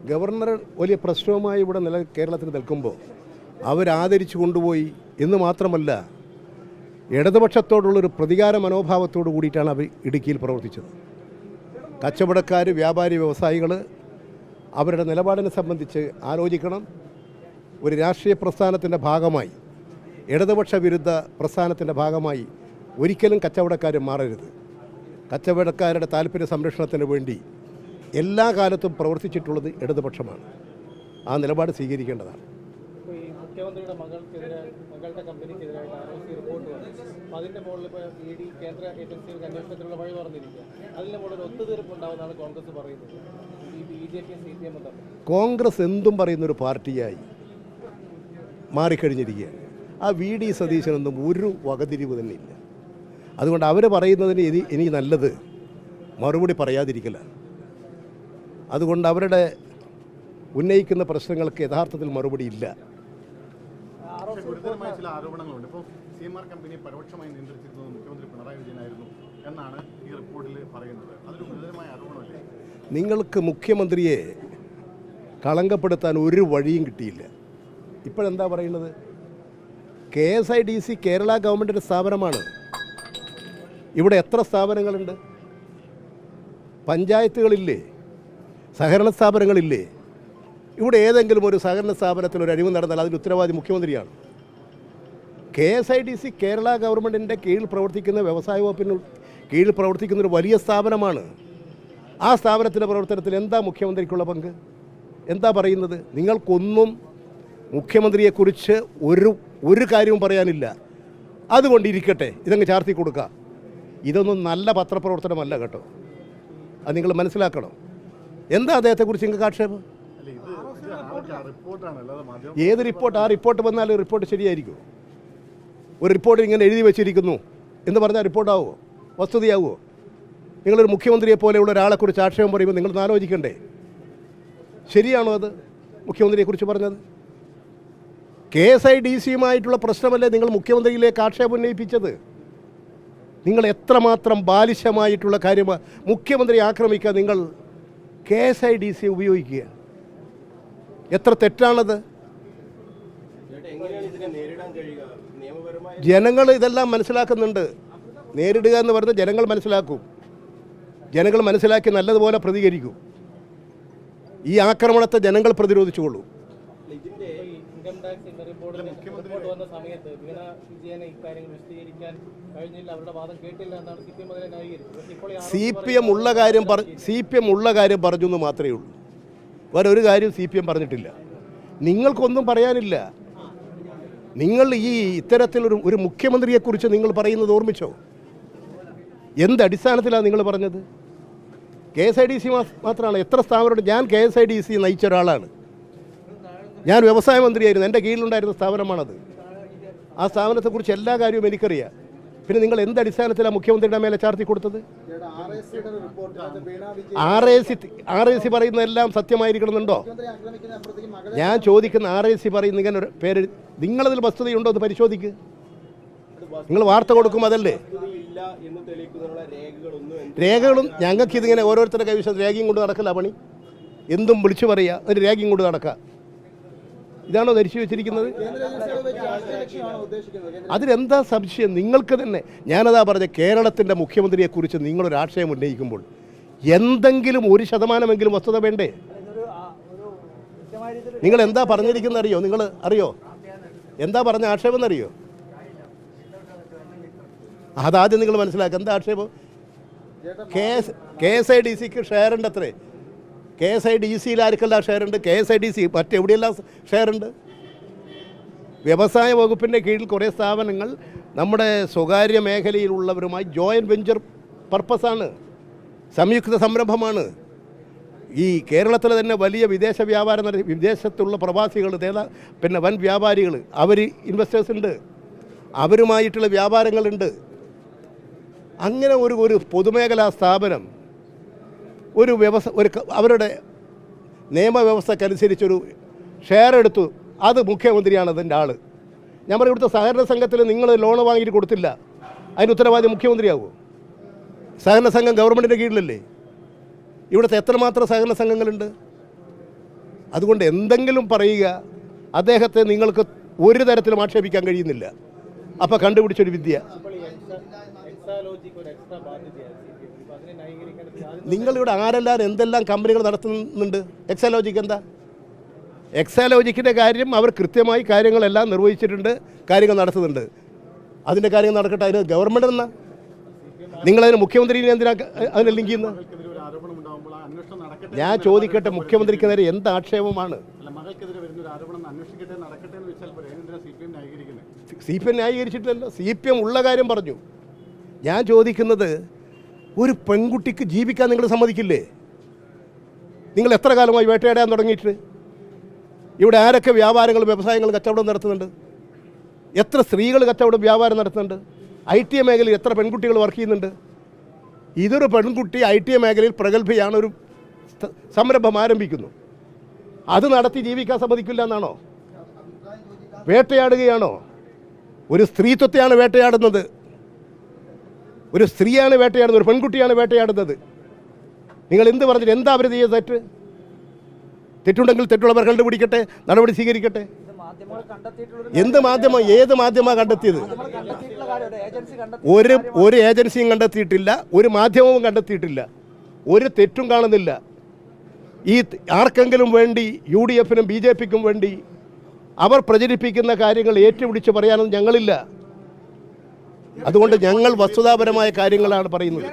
Governor വലിയ പ്രശ്നവുമായി ഇവിടെ കേരളത്തിൽ നിൽക്കുമ്പോൾ അവരാദരിച്ചു കൊണ്ടുപോയി എന്ന് മാത്രമല്ല, ഇടതുപക്ഷത്തോടുള്ളൊരു പ്രതികാര മനോഭാവത്തോടു കൂടിയിട്ടാണ് അവർ ഇടുക്കിയിൽ പ്രവർത്തിച്ചത്. കച്ചവടക്കാർ, വ്യാപാരി, വ്യവസായികൾ അവരുടെ നിലപാടിനെ സംബന്ധിച്ച് ആലോചിക്കണം. ഒരു രാഷ്ട്രീയ പ്രസ്ഥാനത്തിൻ്റെ ഭാഗമായി, ഇടതുപക്ഷ വിരുദ്ധ പ്രസ്ഥാനത്തിൻ്റെ ഭാഗമായി ഒരിക്കലും കച്ചവടക്കാർ മാറരുത്. കച്ചവടക്കാരുടെ താല്പര്യ സംരക്ഷണത്തിന് വേണ്ടി എല്ലാ കാലത്തും പ്രവർത്തിച്ചിട്ടുള്ളത് ഇടതുപക്ഷമാണ്. ആ നിലപാട് സ്വീകരിക്കേണ്ടതാണ്. മുഖ്യമന്ത്രിയുടെ മകളുടെ കമ്പനിക്കെതിരായിട്ട് ആരോഗ്യ റിപ്പോർട്ട് വന്നു. അതിൻ്റെ മുകളിൽ ഇപ്പോൾ ED കേന്ദ്ര ഏജൻസികൾക്ക് അന്വേഷണത്തിനുള്ള വഴി തുറന്നിരിക്കുക. അതിൻ്റെ മുകളിൽ ഒത്തുതീർപ്പുണ്ടാവുന്നതാണ് കോൺഗ്രസ് പറയുന്നത്. BJP CPM കോൺഗ്രസ് എന്തും പറയുന്നൊരു പാർട്ടിയായി മാറിക്കഴിഞ്ഞിരിക്കുകയാണ്. ആ VD സതീശനൊന്നും ഒരു വകതിരിവ് തന്നെ ഇല്ല. അതുകൊണ്ട് അവർ പറയുന്നതിന് ഇനി നല്ലത് മറുപടി പറയാതിരിക്കലാണ്. അതുകൊണ്ട് അവരുടെ ഉന്നയിക്കുന്ന പ്രശ്നങ്ങൾക്ക് യഥാർത്ഥത്തിൽ മറുപടി ഇല്ല. ഗുരുതരമായ ചില ആരോപണങ്ങളുണ്ട്. ഇപ്പോൾ CMR കമ്പനിയെ പരോക്ഷമായി നിയന്ത്രിച്ചിരുന്നത് മുഖ്യമന്ത്രി പിണറായി വിജയനായിരുന്നു എന്നാണ് ഈ റിപ്പോർട്ടിൽ പറയുന്നത്. അതൊരു ഗുരുതരമായ ആരോപണമല്ലേ? നിങ്ങൾക്ക് മുഖ്യമന്ത്രിയെ കളങ്കപ്പെടുത്താൻ ഒരു വഴിയും കിട്ടിയില്ല. ഇപ്പോഴെന്താ പറയുന്നത്? KSIDC കേരള ഗവൺമെൻറ്റിൻ്റെ സ്ഥാപനമാണ്. ഇവിടെ എത്ര സ്ഥാപനങ്ങളുണ്ട്? പഞ്ചായത്തുകളില്ലേ? സഹകരണ സ്ഥാപനങ്ങളില്ലേ? ഇവിടെ ഏതെങ്കിലും ഒരു സഹകരണ സ്ഥാപനത്തിൽ ഒരു അഴിമതി നടന്നാൽ അതിന് ഉത്തരവാദി മുഖ്യമന്ത്രിയാണ്. KSIDC കേരള ഗവൺമെൻറ്റിൻ്റെ കീഴിൽ പ്രവർത്തിക്കുന്ന, വ്യവസായ വകുപ്പിന് കീഴിൽ പ്രവർത്തിക്കുന്ന ഒരു വലിയ സ്ഥാപനമാണ്. ആ സ്ഥാപനത്തിൻ്റെ പ്രവർത്തനത്തിൽ എന്താ മുഖ്യമന്ത്രിക്കുള്ള പങ്ക്? എന്താ പറയുന്നത്? നിങ്ങൾക്കൊന്നും മുഖ്യമന്ത്രിയെക്കുറിച്ച് ഒരു കാര്യവും പറയാനില്ല. അതുകൊണ്ടിരിക്കട്ടെ, ഇതങ്ങ് ചാർത്തി കൊടുക്കുക. ഇതൊന്നും നല്ല പത്രപ്രവർത്തനമല്ല കേട്ടോ. അത് നിങ്ങൾ മനസ്സിലാക്കണം. എന്താ അദ്ദേഹത്തെക്കുറിച്ച് നിങ്ങൾക്ക് ആക്ഷേപം? ഏത് റിപ്പോർട്ട്? ആ റിപ്പോർട്ട് വന്നാൽ റിപ്പോർട്ട് ശരിയായിരിക്കുമോ? ഒരു റിപ്പോർട്ട് ഇങ്ങനെ എഴുതി വെച്ചിരിക്കുന്നു എന്ന് പറഞ്ഞാൽ റിപ്പോർട്ടാവുമോ? വസ്തുതയാവുമോ? നിങ്ങളൊരു മുഖ്യമന്ത്രിയെ പോലെയുള്ള ഒരാളെക്കുറിച്ച് ആക്ഷേപം പറയുമ്പോൾ നിങ്ങൾ ആലോചിക്കണ്ടേ? ശരിയാണോ അത് മുഖ്യമന്ത്രിയെക്കുറിച്ച് പറഞ്ഞത്? KSIDCയുമായിട്ടുള്ള പ്രശ്നമല്ലേ നിങ്ങൾ മുഖ്യമന്ത്രിയിലേക്ക് ആക്ഷേപം ഉന്നയിപ്പിച്ചത്? നിങ്ങൾ എത്രമാത്രം ബാലിശമായിട്ടുള്ള കാര്യമാണ് മുഖ്യമന്ത്രി ആക്രമിക്കുക. നിങ്ങൾ KSIDC ഉപയോഗിക്കുക. എത്ര തെറ്റാണത്? ജനങ്ങൾ ഇതെല്ലാം മനസ്സിലാക്കുന്നുണ്ട്. നേരിടുക എന്ന് പറഞ്ഞാൽ ജനങ്ങൾ മനസ്സിലാക്കും. ജനങ്ങൾ മനസ്സിലാക്കി നല്ലതുപോലെ പ്രതികരിക്കും. ഈ ആക്രമണത്തെ ജനങ്ങൾ പ്രതിരോധിച്ചുകൊള്ളൂ. ഇൻകം ടാക്സ് റിപ്പോർട്ട് വന്ന സമയത്ത് വീണ വിജയനെ ഇക്കാര്യങ്ങൾ വിശദീകരിക്കാൻ കഴിഞ്ഞില്ല, അവരുടെ വാദം കേട്ടില്ല എന്നാണ് CPM അതിനെ ന്യായീകരിച്ചത്. CPM ഉള്ള കാര്യം പറഞ്ഞു എന്ന് മാത്രമേ ഉള്ളൂ. വേറെ ഒരു കാര്യം CPM പറഞ്ഞിട്ടില്ല. നിങ്ങൾക്കൊന്നും പറയാനില്ല. നിങ്ങൾ ഈ ഇത്തരത്തിലൊരു മുഖ്യമന്ത്രിയെക്കുറിച്ച് നിങ്ങൾ പറയുന്നത് ഓർമ്മിച്ചോ? എന്ത് അടിസ്ഥാനത്തിലാണ് നിങ്ങൾ പറഞ്ഞത്? KSIDC മാത്രമാണ്. എത്ര സ്ഥാപനമുണ്ട്? ഞാൻ KSIDC നയിച്ച ഒരാളാണ്. ഞാൻ വ്യവസായ മന്ത്രിയായിരുന്നു. എൻ്റെ കീഴിലുണ്ടായിരുന്ന സ്ഥാപനമാണത്. ആ സ്ഥാപനത്തെക്കുറിച്ച് എല്ലാ കാര്യവും എനിക്കറിയാം. പിന്നെ നിങ്ങൾ എന്ത് അടിസ്ഥാനത്തിലാണ് മുഖ്യമന്ത്രിയുടെ മേലെ ചാർത്തി കൊടുത്തത്? RAC പറയുന്നതെല്ലാം സത്യമായിരിക്കണമെന്നുണ്ടോ? ഞാൻ ചോദിക്കുന്ന RAC പറയുന്ന ഇങ്ങനെ ഒരു പേര് നിങ്ങളതിൽ വസ്തുതയുണ്ടോ എന്ന് പരിശോധിക്കുക. നിങ്ങൾ വാർത്ത കൊടുക്കും അതല്ലേ? രേഖകളും ഞങ്ങൾക്ക് ഇതിങ്ങനെ ഓരോരുത്തരുടെ കൈവശം രേഖയും കൊണ്ട് നടക്കില്ല പണി. എന്തും വിളിച്ചു പറയുക, ഒരു രേഖയും കൊണ്ട് നടക്കുക. ഇതാണോ ധരിച്ചു വെച്ചിരിക്കുന്നത്? അതിലെന്താ സംശയം? നിങ്ങൾക്ക് തന്നെ. ഞാനതാ പറഞ്ഞ, കേരളത്തിൻ്റെ മുഖ്യമന്ത്രിയെക്കുറിച്ച് നിങ്ങളൊരു ആശയം ഉന്നയിക്കുമ്പോൾ എന്തെങ്കിലും 1% വസ്തുത വേണ്ടേ? നിങ്ങൾ എന്താ പറഞ്ഞിരിക്കുന്നത് അറിയോ? നിങ്ങൾ അറിയോ എന്താ പറഞ്ഞ ആക്ഷേപം എന്നറിയോ? അതാദ്യം നിങ്ങൾ മനസ്സിലാക്കുക. എന്താ ആക്ഷേപം? KSIDCക്ക് ഷെയറുണ്ട്. അത്രേ. KSIDCയിൽ ആർക്കെല്ലാം ഷെയറുണ്ട്? KSIDC മറ്റെവിടെയെല്ലാം ഷെയറുണ്ട്? വ്യവസായ വകുപ്പിൻ്റെ കീഴിൽ കുറേ സ്ഥാപനങ്ങൾ നമ്മുടെ സ്വകാര്യ മേഖലയിലുള്ളവരുമായി ജോയിൻറ്റ് വെഞ്ചർ പർപ്പസാണ്, സംയുക്ത സംരംഭമാണ്. ഈ കേരളത്തിലെ തന്നെ വലിയ വിദേശ വ്യാപാരം വിദേശത്തുള്ള പ്രവാസികൾ, പിന്നെ വൻ വ്യാപാരികൾ, അവർ ഇൻവെസ്റ്റേഴ്സ് ഉണ്ട്. അവരുമായിട്ടുള്ള വ്യാപാരങ്ങളുണ്ട്. അങ്ങനെ ഒരു പൊതുമേഖലാ സ്ഥാപനം ഒരു അവരുടെ നിയമവ്യവസ്ഥക്കനുസരിച്ചൊരു ഷെയർ എടുത്തു. അത് മുഖ്യമന്ത്രിയാണ് അതിൻ്റെ ആൾ. ഞാൻ പറയും, ഇവിടുത്തെ സഹകരണ സംഘത്തിൽ നിങ്ങൾ ലോൺ വാങ്ങിയിട്ട് കൊടുത്തില്ല, അതിന് ഉത്തരവാദി മുഖ്യമന്ത്രിയാവുമോ? സഹകരണ സംഘം ഗവൺമെൻറ്റിൻ്റെ കീഴിലല്ലേ? ഇവിടുത്തെ എത്രമാത്രം സഹകരണ സംഘങ്ങളുണ്ട്? അതുകൊണ്ട് എന്തെങ്കിലും പറയുക, അദ്ദേഹത്തെ നിങ്ങൾക്ക് ഒരു തരത്തിലും ആക്ഷേപിക്കാൻ കഴിയുന്നില്ല. അപ്പോൾ കണ്ടുപിടിച്ചൊരു വിദ്യ. നിങ്ങളിവിടെ ആരെല്ലാം എന്തെല്ലാം കമ്പനികൾ നടത്തുന്നുണ്ട്? എക്സാലോജിക്ക് എന്താ? എക്സാലോജിക്കിൻ്റെ കാര്യം അവർ കൃത്യമായി കാര്യങ്ങളെല്ലാം നിർവഹിച്ചിട്ടുണ്ട്, കാര്യങ്ങൾ നടത്തുന്നുണ്ട്. അതിൻ്റെ കാര്യങ്ങൾ നടക്കട്ടെ. അതിന് ഗവൺമെൻറ് എന്നാ നിങ്ങളതിന് മുഖ്യമന്ത്രിനെ എന്തിനാ അതിനെ ലിങ്ക് ചെയ്യുന്നത്? ഞാൻ ചോദിക്കട്ടെ, മുഖ്യമന്ത്രിക്ക് നേരെ എന്ത് ആക്ഷേപമാണ്? CPM ന്യായീകരിച്ചിട്ടില്ലല്ലോ. CPM ഉള്ള കാര്യം പറഞ്ഞു. ഞാൻ ചോദിക്കുന്നത്, ഒരു പെൺകുട്ടിക്ക് ജീവിക്കാൻ നിങ്ങൾ സമ്മതിക്കില്ലേ? നിങ്ങൾ എത്ര കാലമായി വേട്ടയാടാൻ തുടങ്ങിയിട്ട്? ഇവിടെ ആരൊക്കെ വ്യാപാരങ്ങളും വ്യവസായങ്ങളും കച്ചവടം നടത്തുന്നുണ്ട്? എത്ര സ്ത്രീകൾ കച്ചവടം വ്യാപാരം നടത്തുന്നുണ്ട്? IT മേഖലയിൽ എത്ര പെൺകുട്ടികൾ വർക്ക് ചെയ്യുന്നുണ്ട്? ഇതൊരു പെൺകുട്ടി IT മേഖലയിൽ പ്രഗത്ഭയാണ്, ഒരു സംരംഭം ആരംഭിക്കുന്നു. അത് നടത്തി ജീവിക്കാൻ സമ്മതിക്കില്ല എന്നാണോ? വേട്ടയാടുകയാണോ? ഒരു സ്ത്രീത്വത്തെയാണ് വേട്ടയാടുന്നത്. ഒരു സ്ത്രീയാണ് വേട്ടയാടുന്നത്, ഒരു പെൺകുട്ടിയാണ് വേട്ടയാടുന്നത്. നിങ്ങൾ എന്ത് പറഞ്ഞിട്ട് എന്താ അവർ ചെയ്യുക? തെറ്റുണ്ടെങ്കിൽ തെറ്റുള്ളവർ കണ്ടുപിടിക്കട്ടെ, നടപടി സ്വീകരിക്കട്ടെ. എന്ത് മാധ്യമം? ഏത് മാധ്യമമാണ് കണ്ടെത്തിയത്? ഒരു ഏജൻസിയും കണ്ടെത്തിയിട്ടില്ല, ഒരു മാധ്യമവും കണ്ടെത്തിയിട്ടില്ല, ഒരു തെറ്റും കാണുന്നില്ല. ഈ ആർക്കെങ്കിലും വേണ്ടി, UDF-നും BJP-ക്കും വേണ്ടി അവർ പ്രചരിപ്പിക്കുന്ന കാര്യങ്ങൾ ഏറ്റുപിടിച്ച് പറയാനൊന്നും ഞങ്ങളില്ല. അതുകൊണ്ട് ഞങ്ങൾ വസ്തുതാപരമായ കാര്യങ്ങളാണ് പറയുന്നത്.